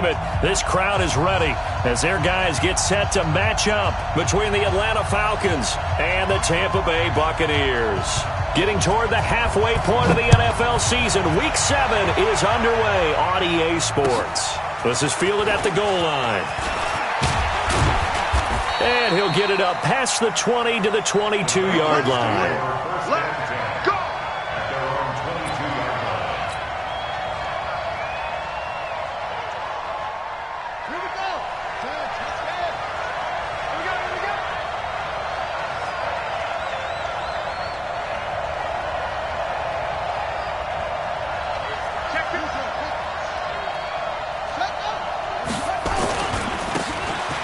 name it, this crowd is ready as their guys get set to match up between the Atlanta Falcons and the Tampa Bay Buccaneers. Getting toward the halfway point of the NFL season, Week 7 is underway on EA Sports. This is fielded at the goal line. And he'll get it up past the 20 to the 22-yard line.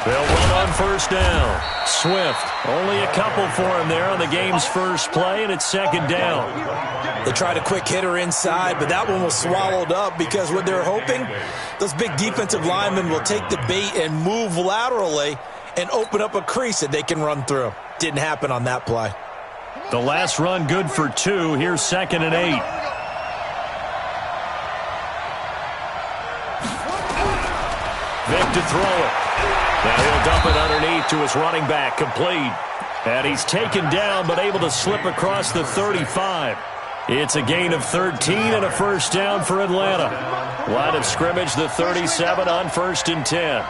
They'll run on first down. Swift, only a couple for him there on the game's first play, and it's second down. They tried a quick hitter inside, but that one was swallowed up because what they're hoping, those big defensive linemen will take the bait and move laterally and open up a crease that they can run through. Didn't happen on that play. The last run good for 2. Here's 2nd and 8. Vic to throw it. Now he'll dump it underneath to his running back, complete. And he's taken down but able to slip across the 35. It's a gain of 13 and a first down for Atlanta. Line of scrimmage, the 37 on 1st and 10.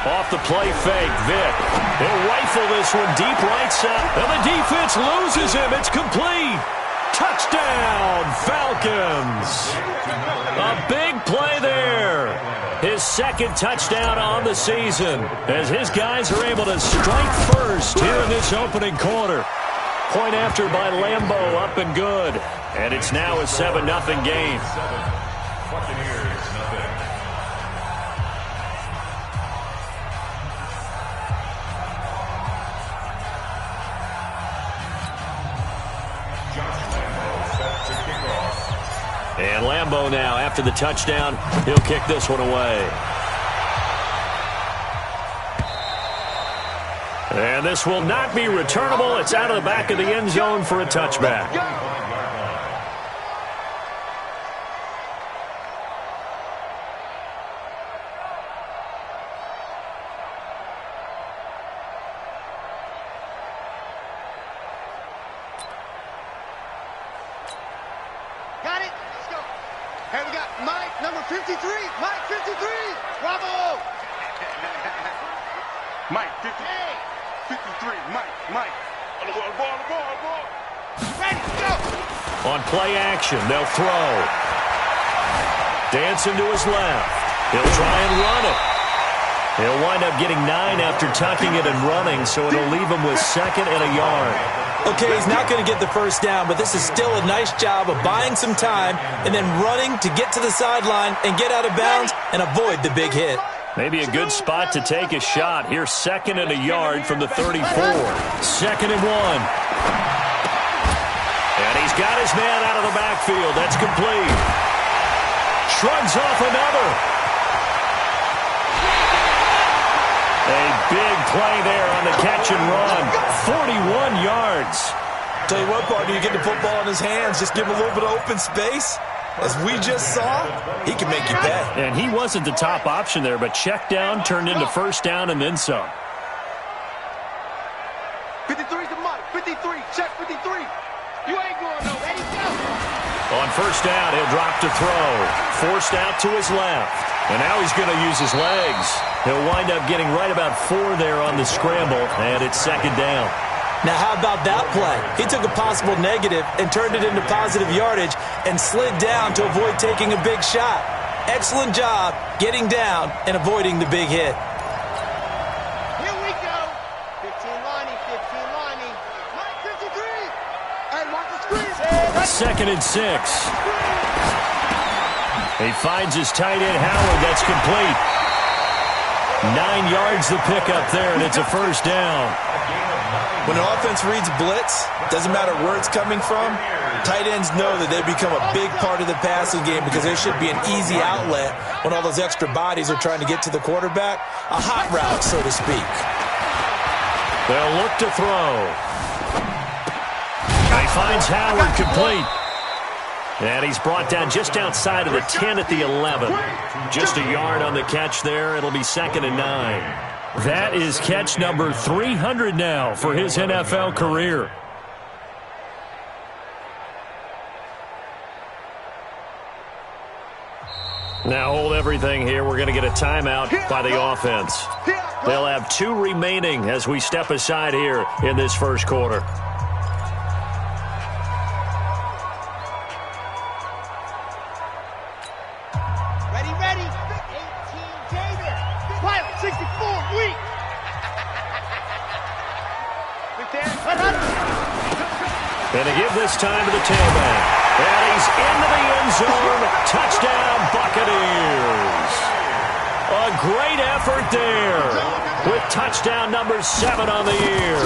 Off the play fake, Vic. He'll rifle this one deep right side. And the defense loses him. It's complete. Touchdown, Falcons. A big play there. His second touchdown on the season as his guys are able to strike first here in this opening quarter. Point after by Lambeau, up and good. And it's now a 7-0 game. And Lambeau now, after the touchdown, he'll kick this one away. And this will not be returnable. It's out of the back of the end zone for a touchback. Got it. Let's go. Hey, we got Mike, number 53. Mike, 53. Bravo. Mike, 50. Hey. 53. Mike. On the ball. Ready, go. On play action, they'll throw. Dancing to his left. He'll try and run it. He'll wind up getting 9 after tucking it and running, so it'll leave him with 2nd and a yard. Okay, he's not going to get the first down, but this is still a nice job of buying some time and then running to get to the sideline and get out of bounds and avoid the big hit. Maybe a good spot to take a shot. Here's 2nd and a yard from the 34. 2nd and 1. And he's got his man out of the backfield. That's complete. Shrugs off another. A big play there on the catch and run. 41 yards. Tell you what, partner, you get the football in his hands, just give him a little bit of open space. As we just saw, he can make you pay. And he wasn't the top option there, but check down turned into first down and then some. 53 to Mike. 53. Check 53. You ain't going no. Ready, go. On first down, he'll drop to throw. Forced out to his left. And now he's going to use his legs. He'll wind up getting right about 4 there on the scramble, and it's 2nd down. Now, how about that play? He took a possible negative and turned it into positive yardage and slid down to avoid taking a big shot. Excellent job getting down and avoiding the big hit. Here we go. 15 Lonnie. Mike, 53. Hey, mark the screen. 2nd and 6. He finds his tight end, Howard. That's complete. 9 yards the pickup there, and it's a first down. When an offense reads blitz, doesn't matter where it's coming from, tight ends know that they become a big part of the passing game because there should be an easy outlet when all those extra bodies are trying to get to the quarterback. A hot route, so to speak. They'll look to throw. He finds Howard complete. And he's brought down just outside of the 10 at the 11. Just a yard on the catch there. It'll be 2nd and 9. That is catch number 300 now for his NFL career. Now hold everything here. We're going to get a timeout by the offense. They'll have 2 remaining as we step aside here in this first quarter. Ready. 18, David. Pilot, 64, weak. And to give this time to the tailback. And he's into the end zone. Touchdown, Buccaneers. A great effort there with touchdown number 7 on the year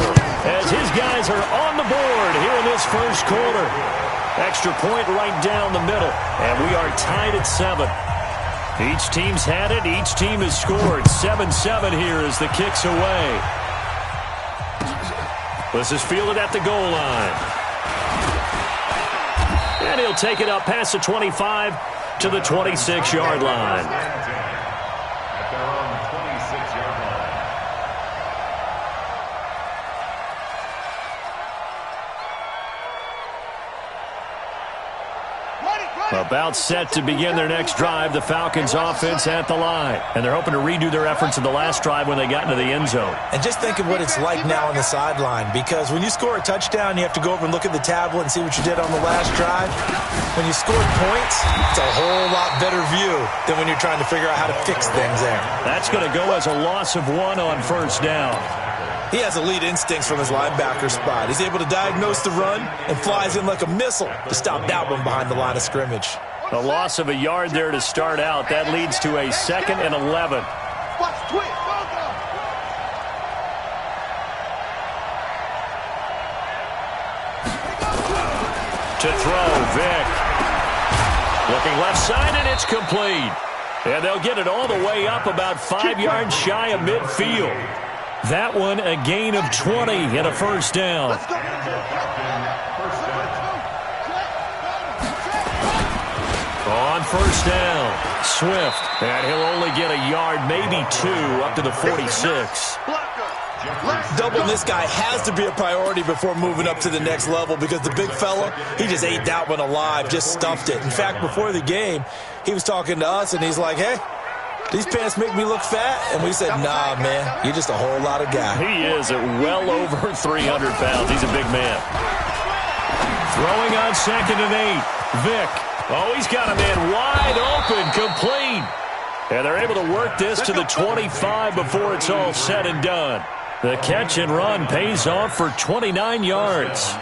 as his guys are on the board here in this first quarter. Extra point right down the middle, and we are tied at 7. Each team's had it. Each team has scored. 7-7 here as the kick's away. This is fielded at the goal line. And he'll take it up past the 25 to the 26-yard line. About set to begin their next drive, the Falcons offense at the line. And they're hoping to redo their efforts in the last drive when they got into the end zone. And just think of what it's like now on the sideline, because when you score a touchdown, you have to go over and look at the tablet and see what you did on the last drive. When you scored points, it's a whole lot better view than when you're trying to figure out how to fix things there. That's going to go as a loss of 1 on first down. He has elite instincts from his linebacker spot. He's able to diagnose the run and flies in like a missile to stop that one behind the line of scrimmage. A loss of a yard there to start out. That leads to a 2nd and 11. To throw, Vick. Looking left side, and it's complete. And they'll get it all the way up about 5 yards shy of midfield. That one a gain of 20 and a first down. On first down, Swift. And he'll only get a yard, maybe 2, up to the 46. Doubling this guy has to be a priority before moving up to the next level, because the big fella, he just ate that one alive, just stuffed it. In fact, before the game, he was talking to us, and he's like, hey, these pants make me look fat? And we said, nah, man, you're just a whole lot of guy. He is at well over 300 pounds. He's a big man. Throwing on 2nd and 8. Vick. Oh, he's got a man wide open, complete. And they're able to work this to the 25 before it's all said and done. The catch and run pays off for 29 yards.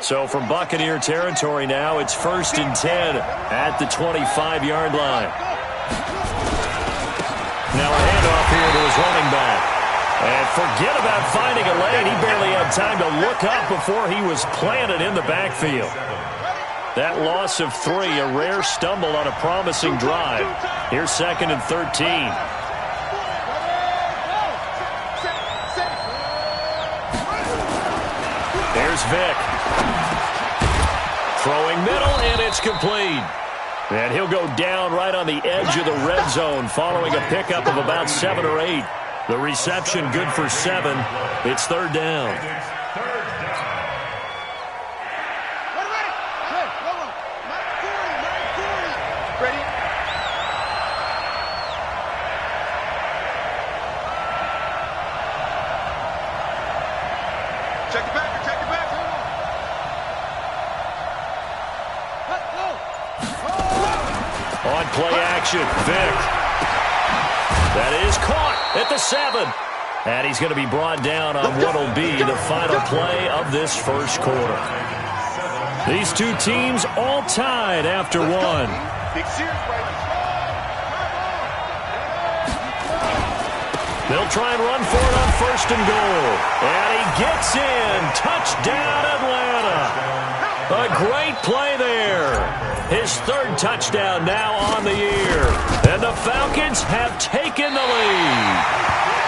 So from Buccaneer territory now, it's 1st and 10 at the 25-yard line. Now a handoff here to his running back. And forget about finding a lane. He barely had time to look up before he was planted in the backfield. That loss of 3, a rare stumble on a promising drive. Here's 2nd and 13. There's Vick. Throwing middle, and it's complete. And he'll go down right on the edge of the red zone following a pickup of about 7 or 8. The reception good for 7. It's 3rd down. Ready? Check it back. On play action, Vick. That is caught at the 7. And he's going to be brought down on what will be the final play of this first quarter. These two teams all tied after 1. Big series, baby. They'll try and run for it on 1st and goal. And he gets in. Touchdown, Atlanta. A great play there. His 3rd touchdown now on the year. And the Falcons have taken the lead.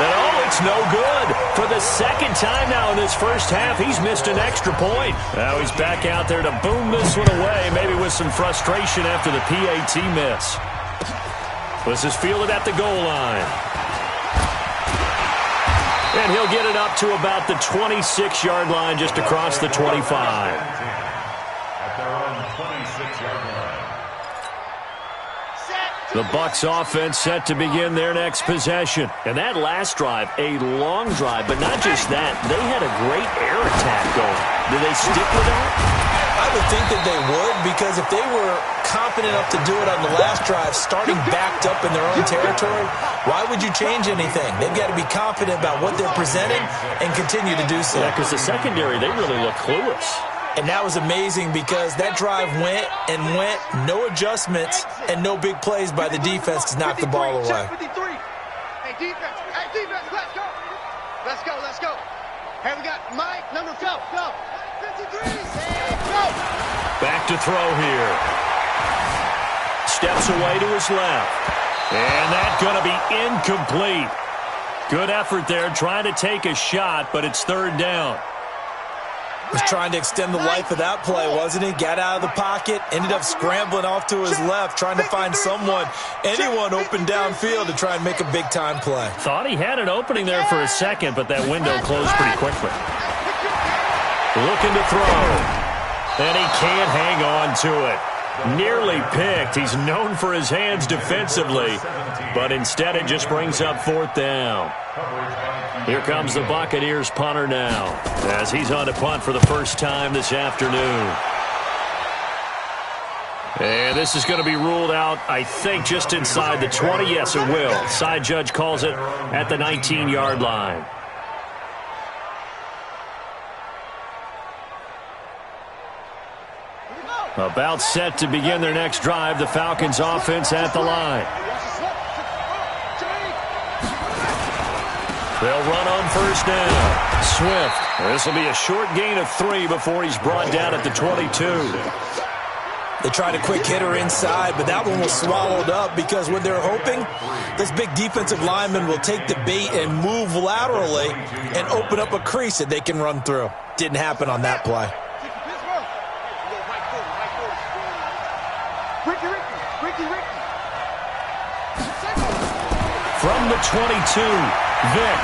And oh, it's no good. For the second time now in this first half, he's missed an extra point. Now he's back out there to boom this one away, maybe with some frustration after the PAT miss. This is fielded at the goal line. And he'll get it up to about the 26-yard line, just across the 25. At their own 26-yard line. The Bucs offense set to begin their next possession. And that last drive, a long drive, but not just that. They had a great air attack going. Do they stick with that? I would think that they would, because if they were confident enough to do it on the last drive, starting backed up in their own territory, why would you change anything? They've got to be confident about what they're presenting and continue to do so. Yeah, because the secondary, they really look clueless. And that was amazing because that drive went and went, no adjustments, and no big plays by the defense to knock the ball away. Hey, defense, let's go. Let's go. Hey, we got Mike, number 12, go. 53, go. Back to throw here. Steps away to his left. And that's going to be incomplete. Good effort there, trying to take a shot, but it's third down. Was trying to extend the life of that play, wasn't he? Got out of the pocket, ended up scrambling off to his left, trying to find anyone open downfield to try and make a big-time play. Thought he had an opening there for a second, but that window closed pretty quickly. Looking to throw. And he can't hang on to it. Nearly picked. He's known for his hands defensively, but instead it just brings up fourth down. Here comes the Buccaneers punter now, as he's on to punt for the first time this afternoon. And this is going to be ruled out, I think, just inside the 20. Yes, it will. Side judge calls it at the 19-yard line. About set to begin their next drive, the Falcons offense at the line. They'll run on first down. Swift. This will be a short gain of 3 before he's brought down at the 22. They tried a quick hitter inside, but that one was swallowed up because what they're hoping, this big defensive lineman will take the bait and move laterally and open up a crease that they can run through. Didn't happen on that play. From the 22, Vick.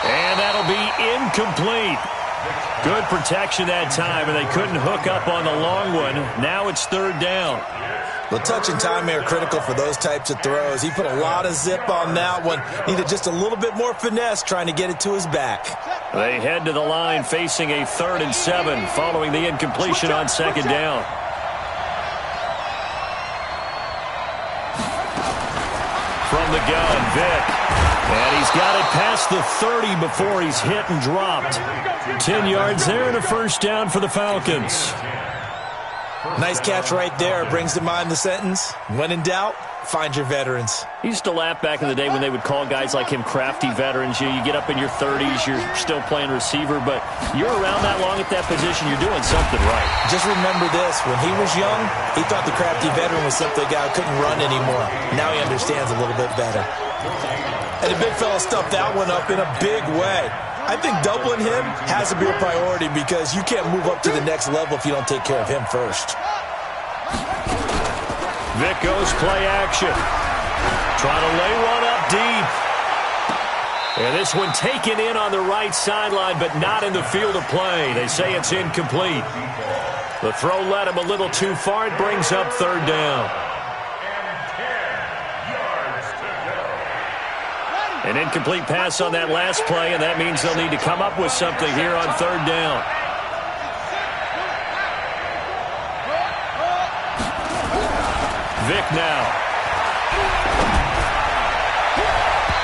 And that'll be incomplete. Good protection that time, and they couldn't hook up on the long one. Now it's third down. The touch and time are critical for those types of throws. He put a lot of zip on that one. Needed just a little bit more finesse trying to get it to his back. They head to the line facing a 3rd and 7 following the incompletion on second down. From the gun, Vick. And he's got it past the 30 before he's hit and dropped. 10 yards there and a first down for the Falcons. Nice catch right there. Brings to mind the sentence, when in doubt, find your veterans. He used to laugh back in the day when they would call guys like him crafty veterans. You get up in your 30s, you're still playing receiver, but you're around that long at that position, you're doing something right. Just remember this, when he was young, he thought the crafty veteran was simply a guy who couldn't run anymore. Now he understands a little bit better. And the big fella stuffed that one up in a big way. I think doubling him has to be a priority because you can't move up to the next level if you don't take care of him first. Vick goes play action. Trying to lay one up deep. And this one taken in on the right sideline, but not in the field of play. They say it's incomplete. The throw led him a little too far. It brings up third down. An incomplete pass on that last play, and that means they'll need to come up with something here on third down. Vick now.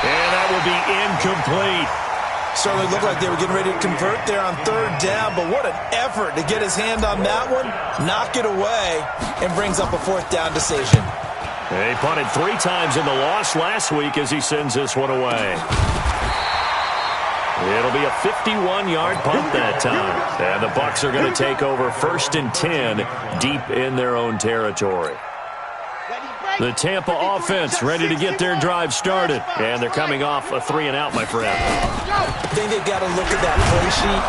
And that will be incomplete. Certainly looked like they were getting ready to convert there on third down, but what an effort to get his hand on that one, knock it away, and brings up a fourth down decision. He punted 3 times in the loss last week as he sends this one away. It'll be a 51-yard punt that time. And the Bucs are going to take over 1st and 10 deep in their own territory. Ready, break. The Tampa offense ready to get their drive started. And they're coming off a 3-and-out, my friend. I think they've got to look at that play sheet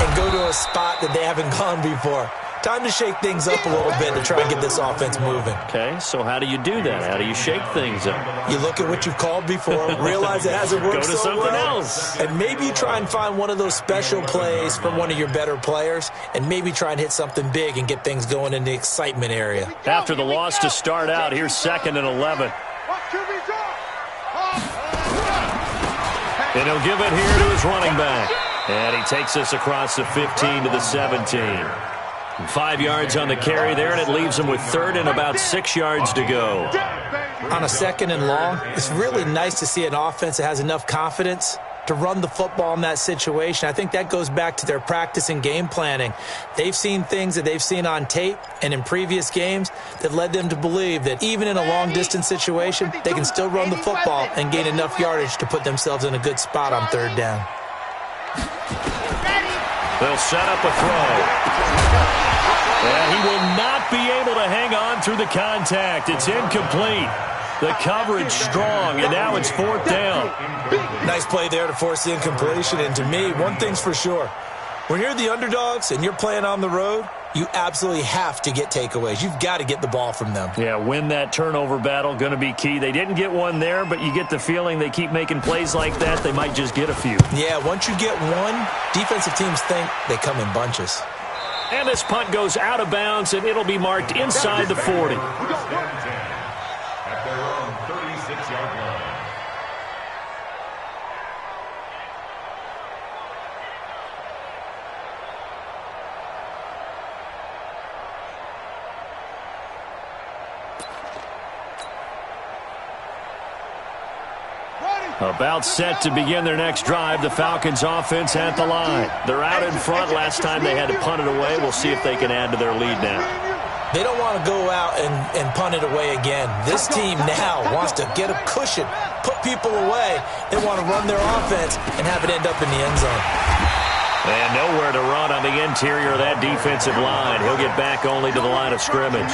and go to a spot that they haven't gone before. Time to shake things up a little bit to try and get this offense moving. Okay, so how do you do that? How do you shake things up? You look at what you've called before, realize it hasn't worked Go to so something well, else. and maybe try and find one of those special plays from one of your better players, and maybe try and hit something big and get things going in the excitement area. After the loss to start out, here's 2nd and 11. And he'll give it here to his running back. And he takes us across the 15 to the 17. 5 yards on the carry there, and it leaves him with 3rd and about 6 yards to go. On a 2nd and long, it's really nice to see an offense that has enough confidence to run the football in that situation. I think that goes back to their practice and game planning. They've seen things that they've seen on tape and in previous games that led them to believe that even in a long-distance situation, they can still run the football and gain enough yardage to put themselves in a good spot on 3rd down. They'll set up a throw. And he will not be able to hang on through the contact. It's incomplete. The coverage strong, and now it's 4th down. Nice play there to force the incompletion. And to me, one thing's for sure. When you're the underdogs and you're playing on the road, you absolutely have to get takeaways. You've got to get the ball from them. Yeah, win that turnover battle, going to be key. They didn't get one there, but you get the feeling they keep making plays like that, they might just get a few. Yeah, once you get one, defensive teams think they come in bunches. And this punt goes out of bounds, and it'll be marked inside the 40. At their own 36-yard line. About set to begin their next drive, the Falcons offense at the line. They're out in front. Last time they had to punt it away. We'll see if they can add to their lead now. They don't want to go out and punt it away again. This team now wants to get a cushion, put people away. They want to run their offense and have it end up in the end zone. And nowhere to run on the interior of that defensive line. He'll get back only to the line of scrimmage.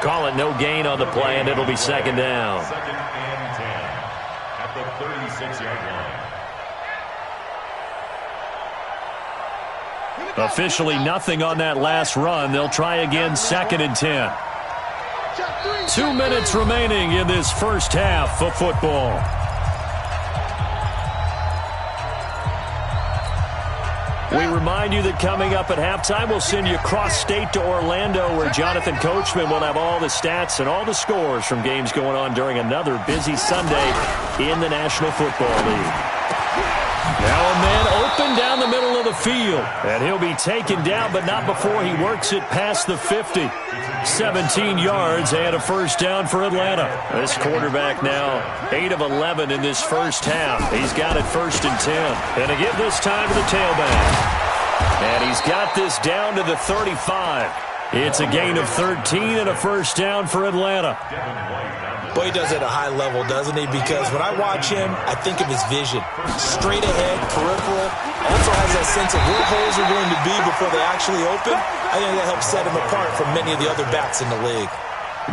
Call it no gain on the play, and it'll be 2nd down. 2nd and 10 at the 36-yard line. Officially nothing on that last run. They'll try again, 2nd and 10. 2 minutes remaining in this first half of football. We remind you that coming up at halftime, we'll send you cross-state to Orlando, where Jonathan Coachman will have all the stats and all the scores from games going on during another busy Sunday in the National Football League. Now a man open down the middle of the field, and he'll be taken down, but not before he works it past the 50. 17 yards and a first down for Atlanta. This quarterback now 8 of 11 in this first half. He's got it 1st and 10. And again this time to the tailback. And he's got this down to the 35. It's a gain of 13 and a first down for Atlanta. Boy, he does it at a high level, doesn't he? Because when I watch him, I think of his vision. Straight ahead, peripheral. Also has that sense of where holes are going to be before they actually open. I think that helps set him apart from many of the other backs in the league.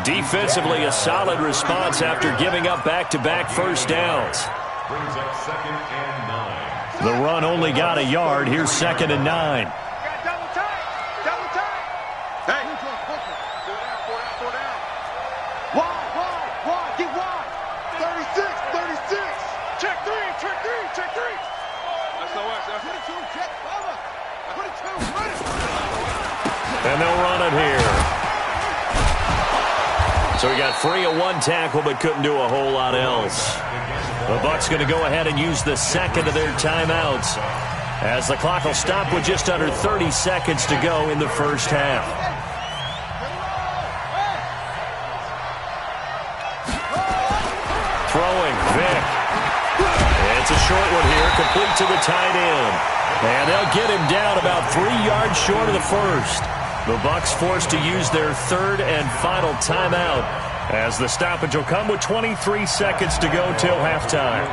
Defensively, a solid response after giving up back-to-back first downs. Brings up 2nd and 9. The run only got a yard. Here's 2nd and 9. And they'll run it here. So he got free of one tackle, but couldn't do a whole lot else. The Bucs going to go ahead and use the 2nd of their timeouts, as the clock will stop with just under 30 seconds to go in the first half. Throwing, Vick. It's a short one here, complete to the tight end. And they'll get him down about 3 yards short of the first. The Bucs forced to use their 3rd and final timeout, as the stoppage will come with 23 seconds to go till halftime.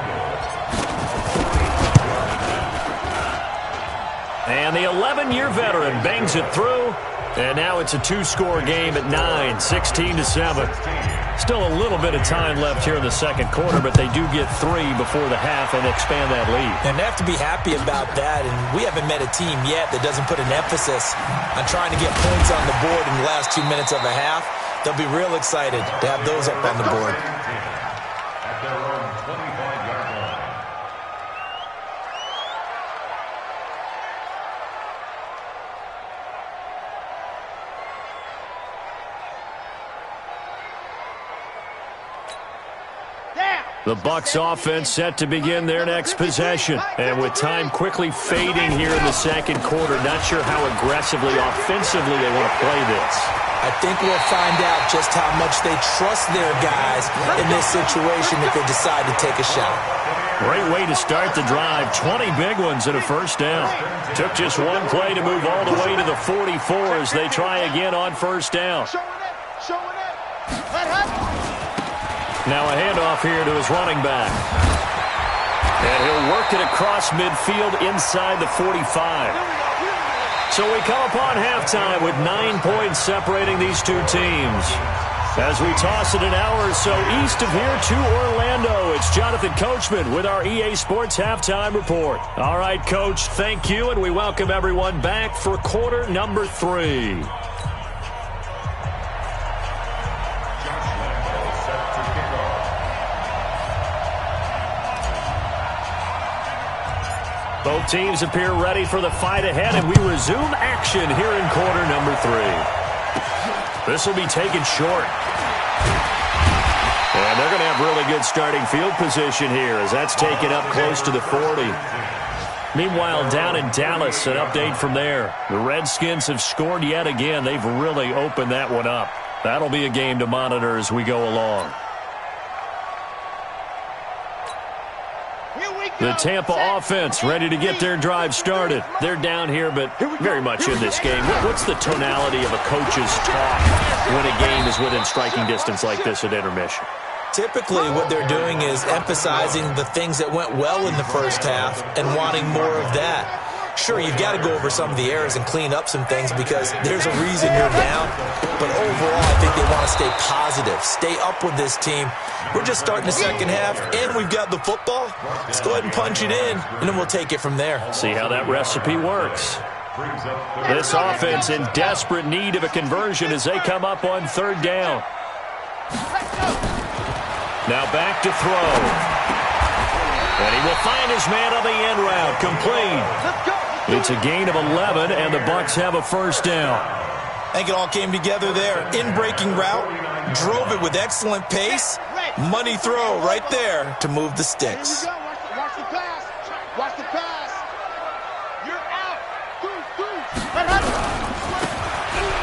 And the 11-year veteran bangs it through, And now it's a two-score game at 9, 16-7. Still a little bit of time left here in the second quarter, but they do get 3 before the half and expand that lead. And they have to be happy about that, and we haven't met a team yet that doesn't put an emphasis on trying to get points on the board in the last 2 minutes of a half. They'll be real excited to have those up on the board. At their own 25-yard line. The Bucs offense set to begin their next possession. And with time quickly fading here in the second quarter, not sure how aggressively, offensively they want to play this. I think we'll find out just how much they trust their guys in this situation if they decide to take a shot. Great way to start the drive. 20 big ones and a first down. Took just one play to move all the way to the 44 as they try again on first down. Now a handoff here to his running back. And he'll work it across midfield inside the 45. So we come upon halftime with 9 points separating these two teams. As we toss it an hour or so east of here to Orlando, it's Jonathan Coachman with our EA Sports Halftime Report. All right, Coach, thank you, and we welcome everyone back for quarter number 3. Both teams appear ready for the fight ahead, and we resume action here in quarter number 3. This will be taken short. And they're going to have really good starting field position here as that's taken up close to the 40. Meanwhile, down in Dallas, an update from there. The Redskins have scored yet again. They've really opened that one up. That'll be a game to monitor as we go along. The Tampa offense ready to get their drive started. They're down here, but very much in this game. What's the tonality of a coach's talk when a game is within striking distance like this at intermission? Typically, what they're doing is emphasizing the things that went well in the first half and wanting more of that. Sure, you've got to go over some of the errors and clean up some things because there's a reason you're down. But overall, I think they want to stay positive, stay up with this team. We're just starting the second half, and we've got the football. Let's go ahead and punch it in, and then we'll take it from there. See how that recipe works. This offense in desperate need of a conversion as they come up on third down. Now back to throw. And he will find his man on the end route, complete. It's a gain of 11, and the Bucs have a first down. I think it all came together there. In-breaking route, drove it with excellent pace. Money throw right there to move the sticks. Watch the pass. Watch the pass. You're out.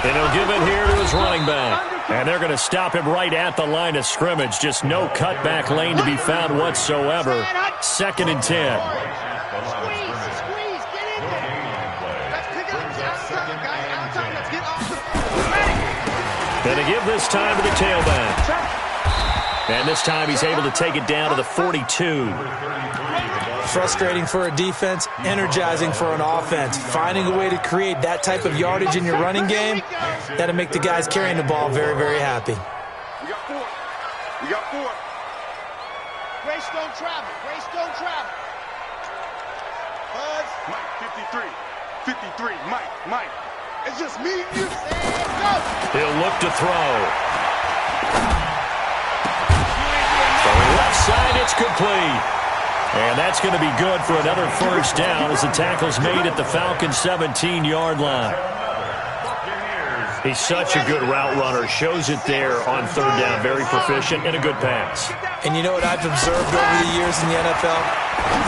And he'll give it here to his running back. And they're going to stop him right at the line of scrimmage. Just no cutback lane to be found whatsoever. Second and 10. Squeeze. Get in there. Let's pick it up outside, guys. Outside. Let's get off the... Going to give this time to the tailback. And this time he's able to take it down to the 42. Frustrating for a defense, energizing for an offense. Finding a way to create that type of yardage in your running game, that'll make the guys carrying the ball very, very happy. We got four. Grace don't travel. Buzz. Mike, 53. Mike. It's just me and you. Go. He'll look to throw. From the left side, it's complete. And that's going to be good for another first down as the tackle's made at the Falcons' 17-yard line. He's such a good route runner. Shows it there on third down. Very proficient and a good pass. And you know what I've observed over the years in the NFL?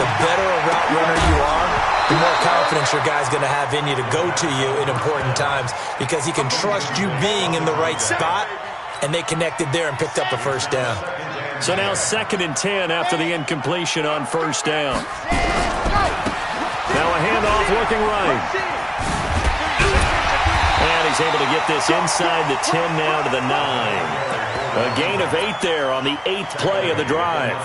The better a route runner you are, the more confidence your guy's going to have in you to go to you in important times because he can trust you being in the right spot, and they connected there and picked up a first down. So now second and 10 after the incompletion on first down. Now a handoff looking right. And he's able to get this inside the 10 now to the 9. A gain of 8 there on the 8th play of the drive.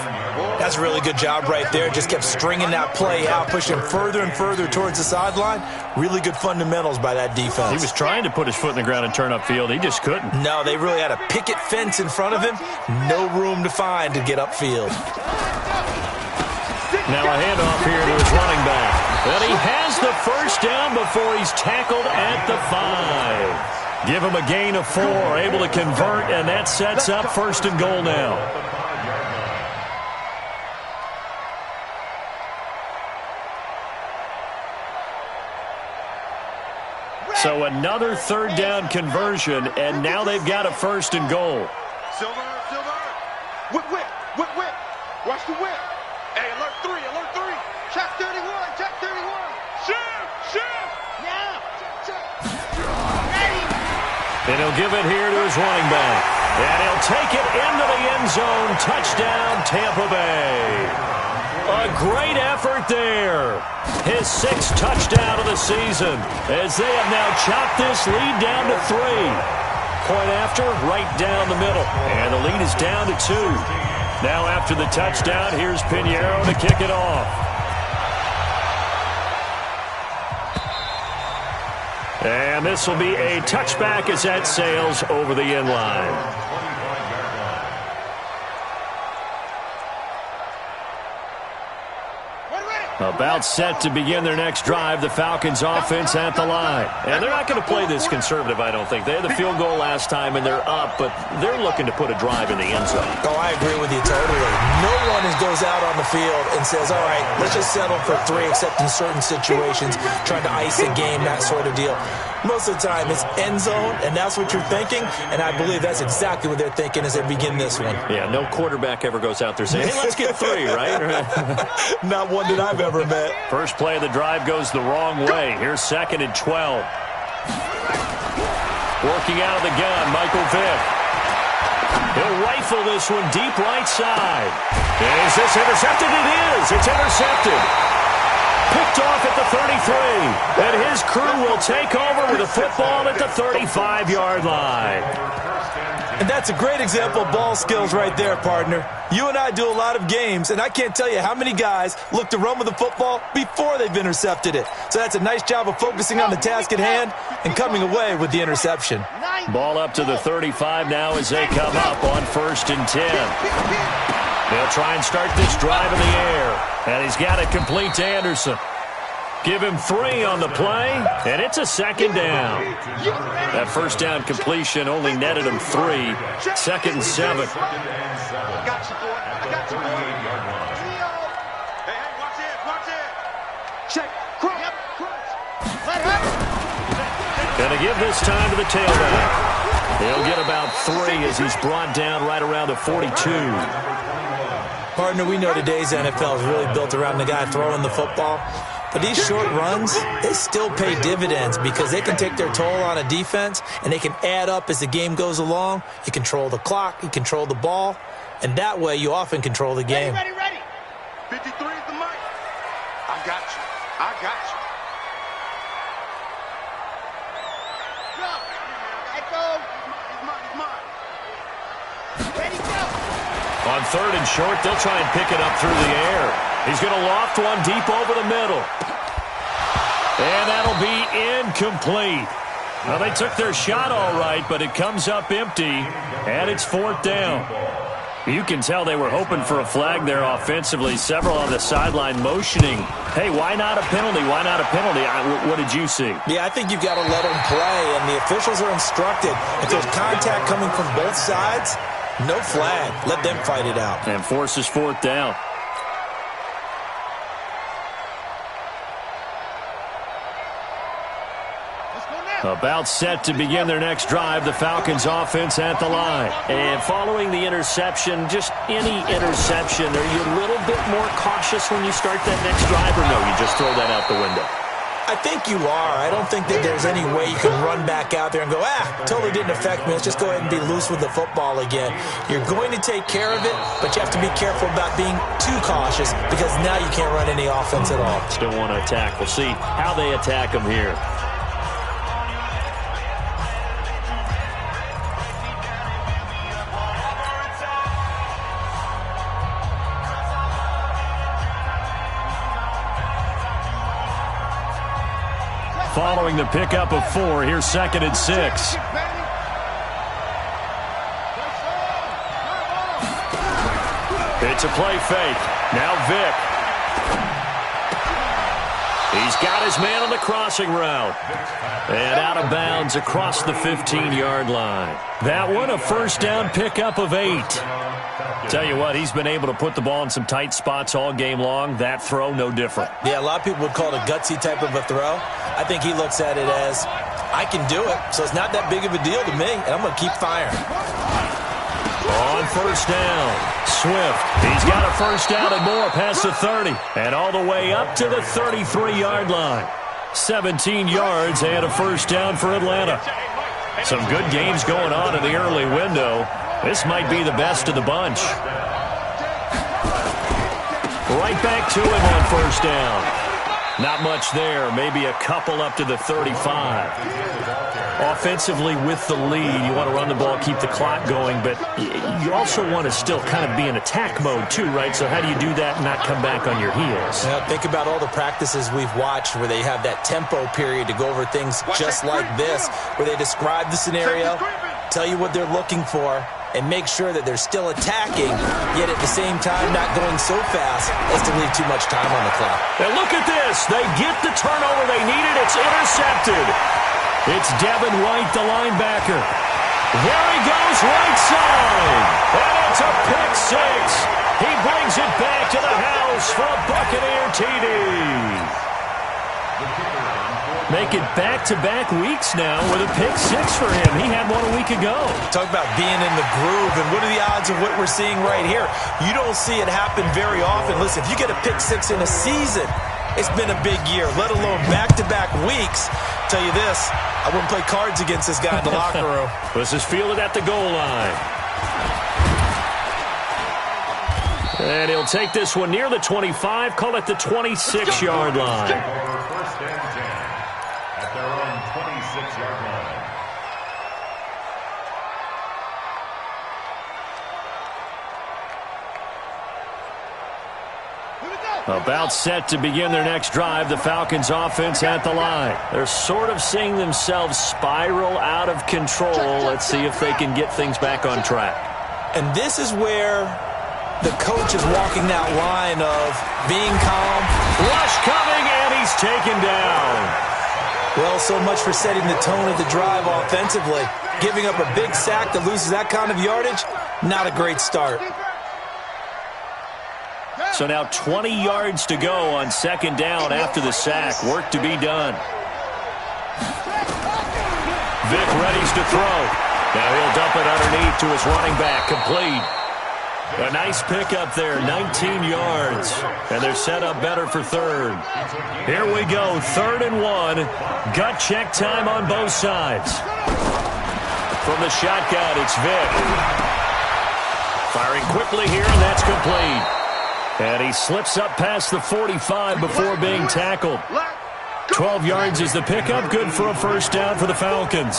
That's a really good job right there. Just kept stringing that play out, pushing further and further towards the sideline. Really good fundamentals by that defense. He was trying to put his foot in the ground and turn upfield. He just couldn't. No, they really had a picket fence in front of him. No room to find to get upfield. Now a handoff here to his running back. And he has the first down before he's tackled at the 5. Give him a gain of 4, able to convert, and that sets up 1st and goal now. So another 3rd down conversion, and now they've got a 1st and goal. Silver. Whip. Watch the whip. Hey, alert 3. Check 31. Shoot. Now. Ready. And he'll give it here to his running back. And he'll take it into the end zone. Touchdown, Tampa Bay. A great effort there. His 6th touchdown of the season as they have now chopped this lead down to 3. Point after, right down the middle. And the lead is down to 2. Now after the touchdown, here's Pinheiro to kick it off. And this will be a touchback as that sails over the end line. About set to begin their next drive, the Falcons offense at the line. And they're not going to play this conservative, I don't think. They had the field goal last time, and they're up, but they're looking to put a drive in the end zone. Oh, I agree with you totally. No one goes out on the field and says, all right, let's just settle for 3, except in certain situations, trying to ice a game, that sort of deal. Most of the time, it's end zone, and that's what you're thinking, and I believe that's exactly what they're thinking as they begin this one. Yeah, no quarterback ever goes out there saying, hey, let's get 3, right? Not one that I've ever met. First play of the drive goes the wrong way. Here's 2nd and 12. Working out of the gun, Michael Vick. He'll rifle this one deep right side. Is this intercepted? It is. It's intercepted. Picked off at the 33. And his crew will take over with a football at the 35-yard line. And that's a great example of ball skills right there, partner. You and I do a lot of games, and I can't tell you how many guys look to run with the football before they've intercepted it. So that's a nice job of focusing on the task at hand and coming away with the interception. Ball up to the 35 now as they come up on 1st and 10. They'll try and start this drive in the air. And he's got it complete to Anderson. Give him 3 on the play, and it's a 2nd down. That 1st down completion only netted him 3. 2nd and 7. I got you, boy. Hey, watch it. Check. Crunch. Let him. Gonna give this time to the tailback. He'll get about 3 as he's brought down right around the 42. Partner, we know today's NFL is really built around the guy throwing the football. But these short runs, they still pay dividends because they can take their toll on a defense, and they can add up as the game goes along. You control the clock, you control the ball, and that way you often control the game. Ready. 53 is the mic. I got you. Go. Let go. He's mine. Ready, go. On 3rd and short, they'll try and pick it up through the air. He's going to loft one deep over the middle. And that'll be incomplete. Well, they took their shot all right, but it comes up empty, and it's 4th down. You can tell they were hoping for a flag there offensively. Several on the sideline motioning. Hey, why not a penalty? Why not a penalty? What did you see? Yeah, I think you've got to let them play, and the officials are instructed. If there's contact coming from both sides, no flag. Let them fight it out. And forces 4th down. About set to begin their next drive, the Falcons offense at the line. And following the interception, just any interception, are you a little bit more cautious when you start that next drive, or no, you just throw that out the window? I think you are. I don't think that there's any way you can run back out there and go, totally didn't affect me. Let's just go ahead and be loose with the football again. You're going to take care of it, but you have to be careful about being too cautious because now you can't run any offense at all. Still want to attack. We'll see how they attack them here. following the pickup of 4. Here's 2nd and 6. It's a play fake. Now Vic. He's got his man on the crossing route. And out of bounds across the 15-yard line. That one, a first down pickup of 8. Tell you what, he's been able to put the ball in some tight spots all game long. That throw, no different. Yeah, a lot of people would call it a gutsy type of a throw. I think he looks at it as, I can do it, so it's not that big of a deal to me, and I'm going to keep firing. On first down, Swift. He's got a first down and more past the 30. And all the way up to the 33-yard line. 17 yards and a first down for Atlanta. Some good games going on in the early window. This might be the best of the bunch. Right back to him on first down. Not much there. Maybe a couple up to the 35. Offensively with the lead, you want to run the ball, keep the clock going, but you also want to still kind of be in attack mode too, right? So how do you do that and not come back on your heels? Yeah, think about all the practices we've watched where they have that tempo period to go over things just like this, where they describe the scenario, tell you what they're looking for, and make sure that they're still attacking, yet at the same time not going so fast as to leave too much time on the clock. And look at this. They get the turnover they needed. It's intercepted. It's Devin White, the linebacker. There he goes, right side. And it's a pick 6. He brings it back to the house for a Buccaneer TD. Make it back-to-back weeks now with a pick 6 for him. He had one a week ago. Talk about being in the groove, and what are the odds of what we're seeing right here? You don't see it happen very often. Listen, if you get a pick 6 in a season, it's been a big year, let alone back-to-back weeks. Tell you this, I wouldn't play cards against this guy in the locker room. This is fielded at the goal line. And he'll take this one near the 25, call it the 26-yard line. First and 10 at their own 26-yard line. About set to begin their next drive, the Falcons offense at the line. They're sort of seeing themselves spiral out of control. Let's see if they can get things back on track. And this is where the coach is walking that line of being calm. Rush coming, and he's taken down. Well, so much for setting the tone of the drive offensively. Giving up a big sack that loses that kind of yardage, not a great start. So now 20 yards to go on second down after the sack. Work to be done. Vic readies to throw. Now he'll dump it underneath to his running back. Complete. A nice pickup there, 19 yards. And they're set up better for third. Here we go, 3rd and 1. Gut check time on both sides. From the shotgun, it's Vic. Firing quickly here, and that's complete. And he slips up past the 45 before being tackled. 12 yards is the pickup, good for a first down for the Falcons.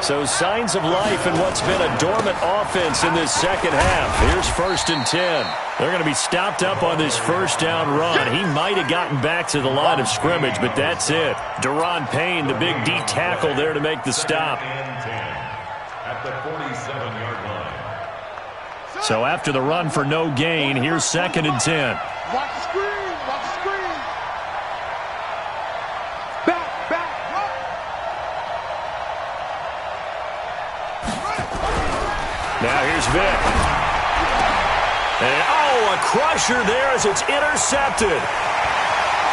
So signs of life in what's been a dormant offense in this second half. Here's 1st and 10. They're going to be stopped up on this first down run. He might have gotten back to the line of scrimmage, but that's it. Daron Payne, the big D tackle there to make the stop. At the 47-yard line. So after the run for no gain, here's 2nd and 10. Watch the screen. Watch the screen. Back. Now here's Vic. And, a crusher there as it's intercepted.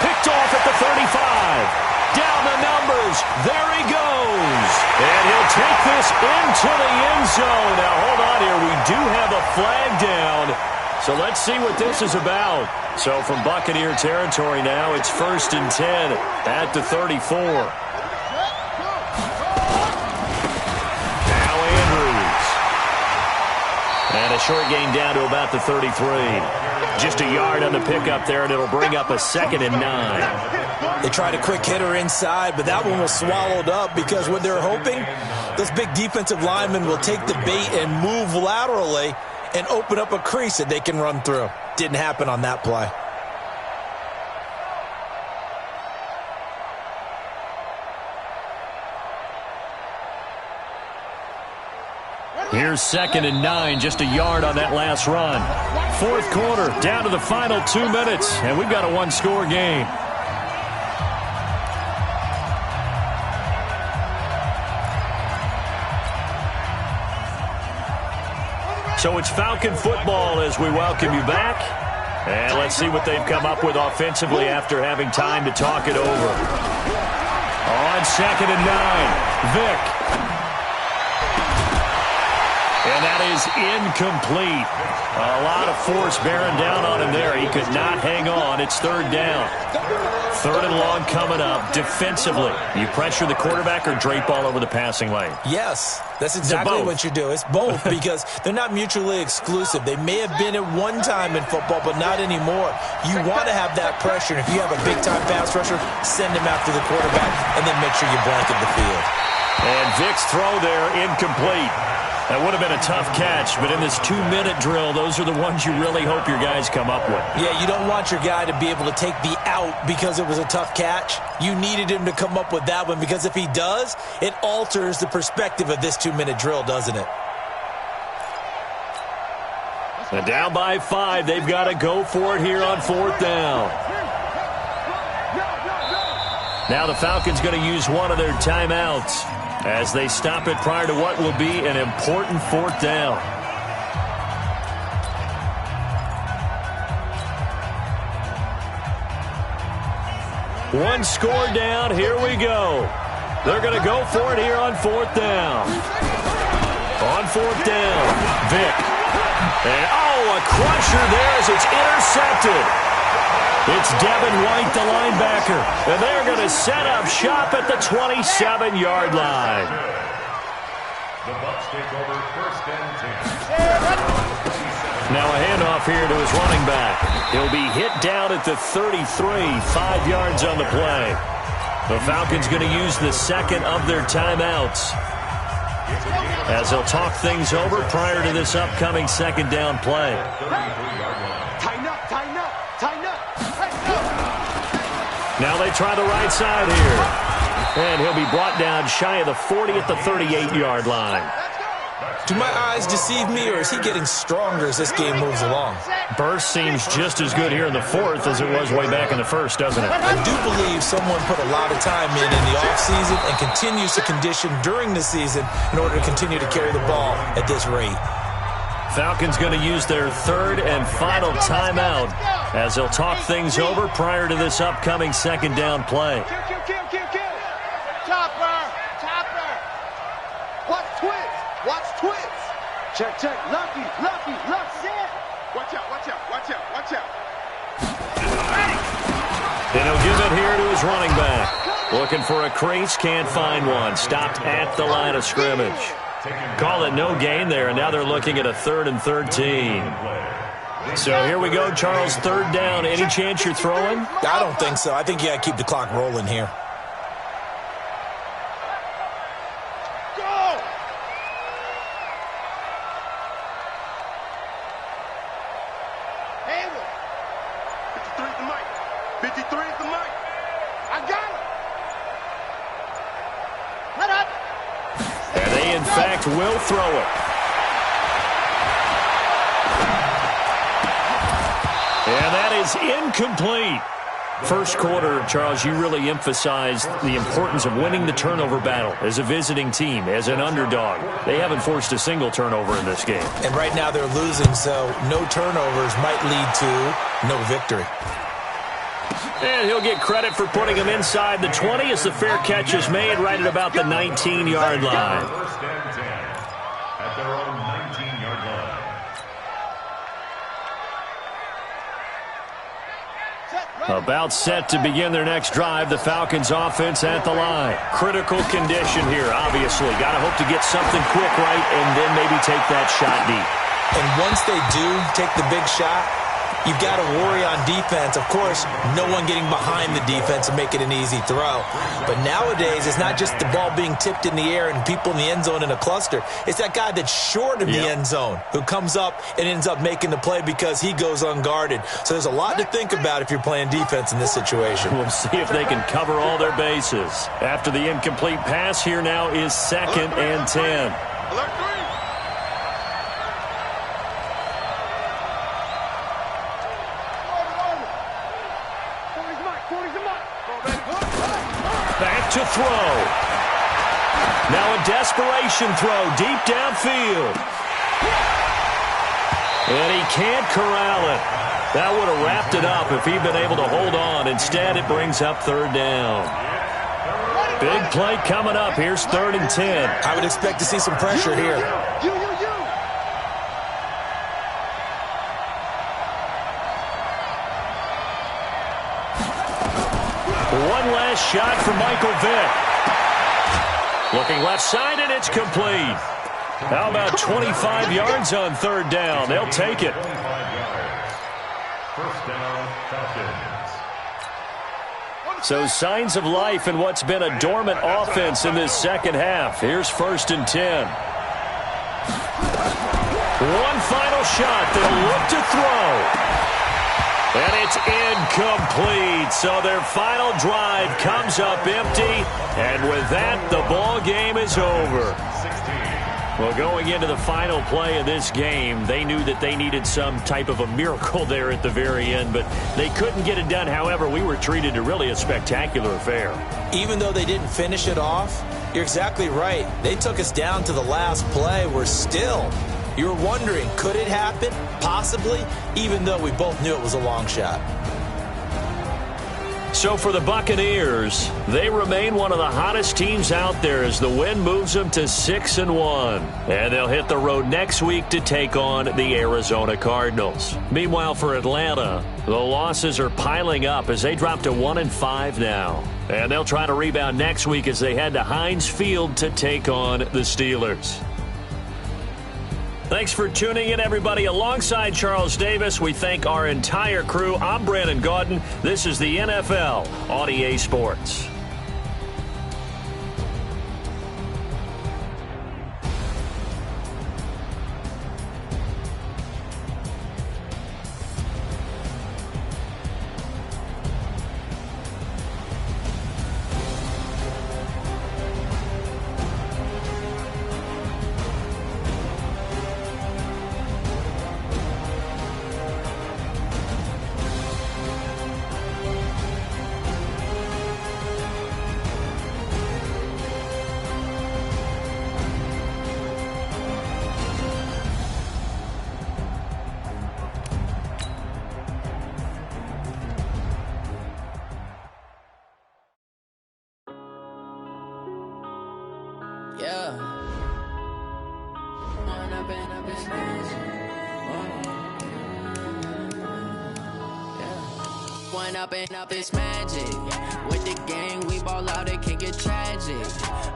Picked off at the 35. Down the numbers. There he goes. And he'll take this into the end zone. Now, hold on here. We do have a flag down. So let's see what this is about. So from Buccaneer territory now, it's 1st and 10 at the 34. Now Andrews. And a short gain down to about the 33. Just a yard on the pickup there, and it'll bring up a 2nd and 9. They tried a quick hitter inside, but that one was swallowed up because what they're hoping, those big defensive linemen will take the bait and move laterally and open up a crease that they can run through. Didn't happen on that play. Here's 2nd and 9, just a yard on that last run. Fourth quarter, down to the final 2 minutes, and we've got a one-score game. So it's Falcon football as we welcome you back. And let's see what they've come up with offensively after having time to talk it over. On 2nd and 9, Vick. And that is incomplete. A lot of force bearing down on him there. He could not hang on. It's 3rd down. 3rd and long coming up. Defensively, you pressure the quarterback or drape all over the passing lane? Yes, that's exactly what you do. It's both because they're not mutually exclusive. They may have been at one time in football, but not anymore. You want to have that pressure. And if you have a big-time pass rusher, send him after the quarterback and then make sure you blanket the field. And Vick's throw there, incomplete. That would have been a tough catch, but in this 2-minute drill, those are the ones you really hope your guys come up with. Yeah, you don't want your guy to be able to take the out because it was a tough catch. You needed him to come up with that one because if he does, it alters the perspective of this 2-minute drill, doesn't it? And down by 5, they've got to go for it here on 4th down. Now the Falcons going to use one of their timeouts as they stop it prior to what will be an important 4th down. One score down. Here we go. They're going to go for it here on 4th down. On 4th down, Vick. And, a crusher there as it's intercepted. It's Devin White, the linebacker, and they're going to set up shop at the 27-yard line. The Bucs take over 1st and 10. Now a handoff here to his running back. He'll be hit down at the 33, 5 yards on the play. The Falcons going to use the 2nd of their timeouts as they'll talk things over prior to this upcoming 2nd down play. Tighten up, tighten up, tighten up. Now they try the right side here. And he'll be brought down shy of the 40 at the 38-yard line. Do my eyes deceive me, or is he getting stronger as this game moves along? Burst seems just as good here in the 4th as it was way back in the 1st, doesn't it? I do believe someone put a lot of time in the offseason and continues to condition during the season in order to continue to carry the ball at this rate. Falcons going to use their 3rd and final timeout as they'll talk things over prior to this upcoming 2nd down play. Kill. Chopper. Watch twins. Check. Lucky. Set. Watch out. And he'll give it here to his running back. Looking for a crease, can't find one. Stopped at the line of scrimmage. Call it no gain there, and now they're looking at a 3rd and 13. So here we go, Charles, 3rd down. Any chance you're throwing? I don't think so. I think you got to keep the clock rolling here. Go! Hayward. 53 is the mic. 53 is the mic. I got him. Let up. And they, in fact, will throw it. And that is incomplete. First quarter, Charles, you really emphasized the importance of winning the turnover battle as a visiting team, as an underdog. They haven't forced a single turnover in this game. And right now they're losing, so no turnovers might lead to no victory. And he'll get credit for putting him inside the 20 as the fair catch is made right at about the 19-yard line. 1st and 10 at their own 19-yard line. About set to begin their next drive, the Falcons offense at the line. Critical condition here, obviously. Got to hope to get something quick right and then maybe take that shot deep. And once they do take the big shot, you've got to worry on defense. Of course, no one getting behind the defense and make it an easy throw. But nowadays, it's not just the ball being tipped in the air and people in the end zone in a cluster. It's that guy that's short of the end zone who comes up and ends up making the play because he goes unguarded. So there's a lot to think about if you're playing defense in this situation. We'll see if they can cover all their bases. After the incomplete pass, here now is 2nd and 10. Alert 3. Back to throw. Now a desperation throw deep downfield. And he can't corral it. That would have wrapped it up if he'd been able to hold on. Instead, it brings up third down. Big play coming up. Here's 3rd and 10. I would expect to see some pressure here. One last shot for Michael Vick. Looking left side, and it's complete. How about 25 yards on 3rd down? They'll take it. First down, Falcons. So signs of life in what's been a dormant offense in this second half. Here's 1st and 10. One final shot. They'll look to throw. And it's incomplete. So their final drive comes up empty. And with that, the ball game is over. Well, going into the final play of this game, they knew that they needed some type of a miracle there at the very end, but they couldn't get it done. However, we were treated to really a spectacular affair. Even though they didn't finish it off, you're exactly right. They took us down to the last play. We're still, you're wondering, could it happen? Possibly, even though we both knew it was a long shot. So for the Buccaneers, they remain one of the hottest teams out there as the win moves them to 6-1. And they'll hit the road next week to take on the Arizona Cardinals. Meanwhile, for Atlanta, the losses are piling up as they drop to 1-5 now. And they'll try to rebound next week as they head to Heinz Field to take on the Steelers. Thanks for tuning in, everybody. Alongside Charles Davis, we thank our entire crew. I'm Brandon Gaudin. This is the NFL on EA Sports. Up it's magic. With the gang, we ball out, it can get tragic.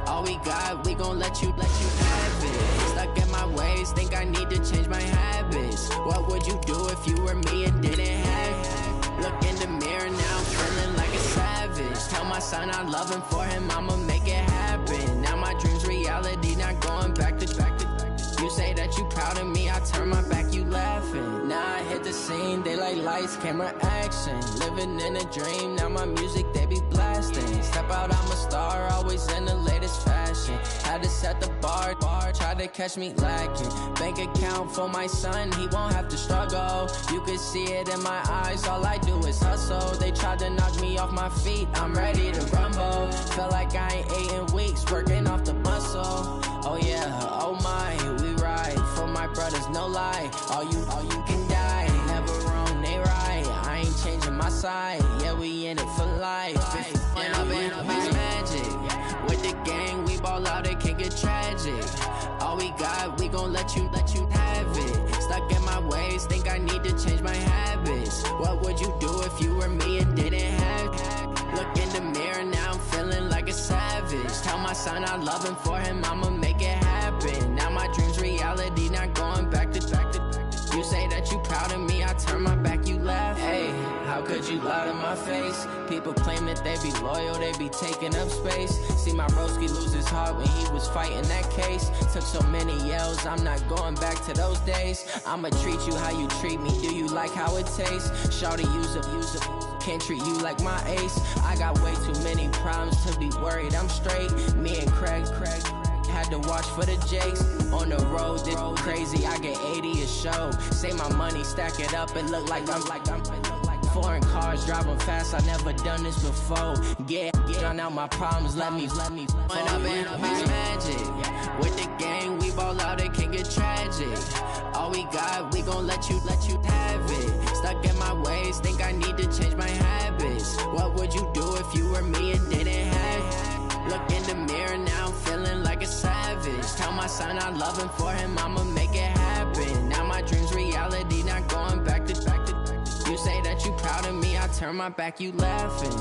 All we got, we gon' let you have it. Stuck in my ways, think I need to change my habits. What would you do if you were me and didn't have it? Look in the mirror now, I'm feeling like a savage. Tell my son I love him, for him I'ma make it happen. Now my dream's reality, not going back to. You say that you proud of me, I turn my back, you laughing. Now I hit the scene, they like lights, camera, action. Living in a dream, now my music, they be blasting. Step out, I'm a star, always in the latest fashion. Had to set the bar, try to catch me lacking. Bank account for my son, he won't have to struggle. You can see it in my eyes, all I do is hustle. They tried to knock me off my feet, I'm ready to rumble. Felt like I ain't ate in weeks, working off the muscle. Oh yeah, oh my, we ride for my brothers, no lie. All you can die, never wrong, they right. I ain't changing my side, yeah, we in it for life. It's magic. With the gang, we ball out, it can get tragic. All we got, we gon' let you have it. Stuck in my ways, think I need to change my habits. What would you do if you were me and didn't have it? Look in the mirror, now I'm feeling like a savage. Tell my son I love him, for him I'ma make it happen. Now my dream's reality, not going back to. You say that you proud of me, I turn my back, you laugh. Hey, how could you lie to my face? People claim that they be loyal, they be taking up space. See my broski lose his heart when he was fighting that case. Took so many yells, I'm not going back to those days. I'ma treat you how you treat me, do you like how it tastes? Shawty, use up. Can't treat you like my ace. I got way too many problems to be worried, I'm straight. Me and Craig had to watch for the Jakes. On the road, this crazy, I get 80 a show. Say my money, stack it up, and look like I'm Foreign cars, driving fast, I never done this before. Get on out my problems, let me Went up in a beach magic. With the gang, we ball out, it can get tragic. All we got, we gon' let you have it. Stuck in my ways, think I need to change my habits. What would you do if you were me and didn't have it? Look in the mirror now, I'm feeling like a savage. Tell my son I love him, for him I'ma make it happen. Now my dream's reality, not going back to. You say that you proud of me, I turn my back, you laughing.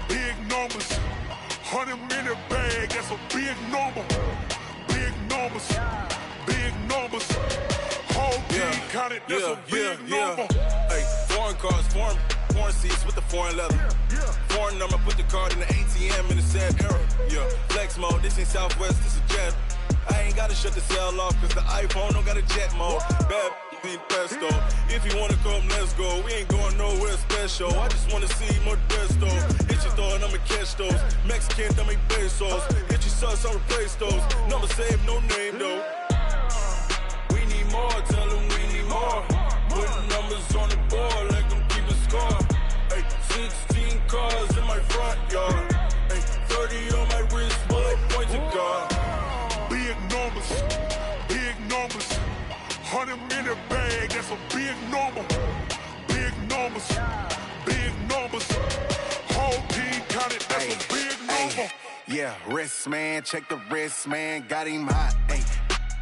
Big numbers, 100-minute bag, that's a big number. Big numbers, whole team counted, that's a big number. Hey, foreign cars, foreign seats with the foreign leather. Foreign number, put the card in the ATM in the sad era. Yeah, flex mode, this ain't Southwest, this is jet. I ain't gotta shut the cell off, cause the iPhone don't got a jet mode. Bad need pesto. If you wanna come, let's go. We ain't going nowhere special. I just wanna see more desto. Hit your thought, I'ma catch those. Mexican, I make pesos. Hit your sus, I'll replace those. Number saved, no name though. We need more, tell them we need more. Putting numbers on the board, like them keep a score. Hey, 16 cars in my front yard. Hey, 30 on my wrist, bullet point to God. Big numbers, 100-minute bag, that's a big number. Big numbers, whole team counted, that's a big number. Yeah, wrist man, check the wrist man, got him hot. Ay,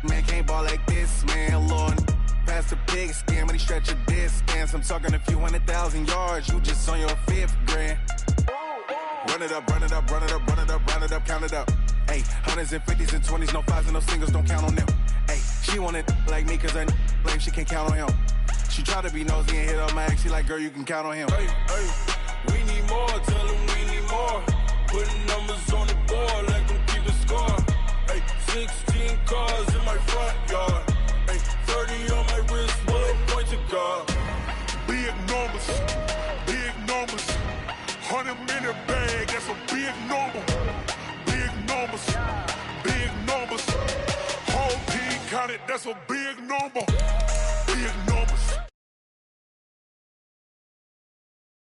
man can't ball like this, man. Lord, past the pig skin, when he stretch a distance. I'm talking a few 100,000 yards, you just on your 5th grand. Run it up, run it up, run it up, run it up, run it up, count it up. Ay, 100s and 50s and 20s, no 5s and no singles, don't count on them. Ay, she want it like me, cause her lame, she can't count on him. She try to be nosy and hit up my ex, she like, girl, you can count on him. Hey, we need more, tell them we need more. Putting numbers on the board, like them keep a score. Hey, 16 cars in my front yard. Hey, 30 on my wrist, bullet point to God. Big numbers, 100-minute bag, that's a big number. Big numbers, whole team counted, that's a big number. Big numbers.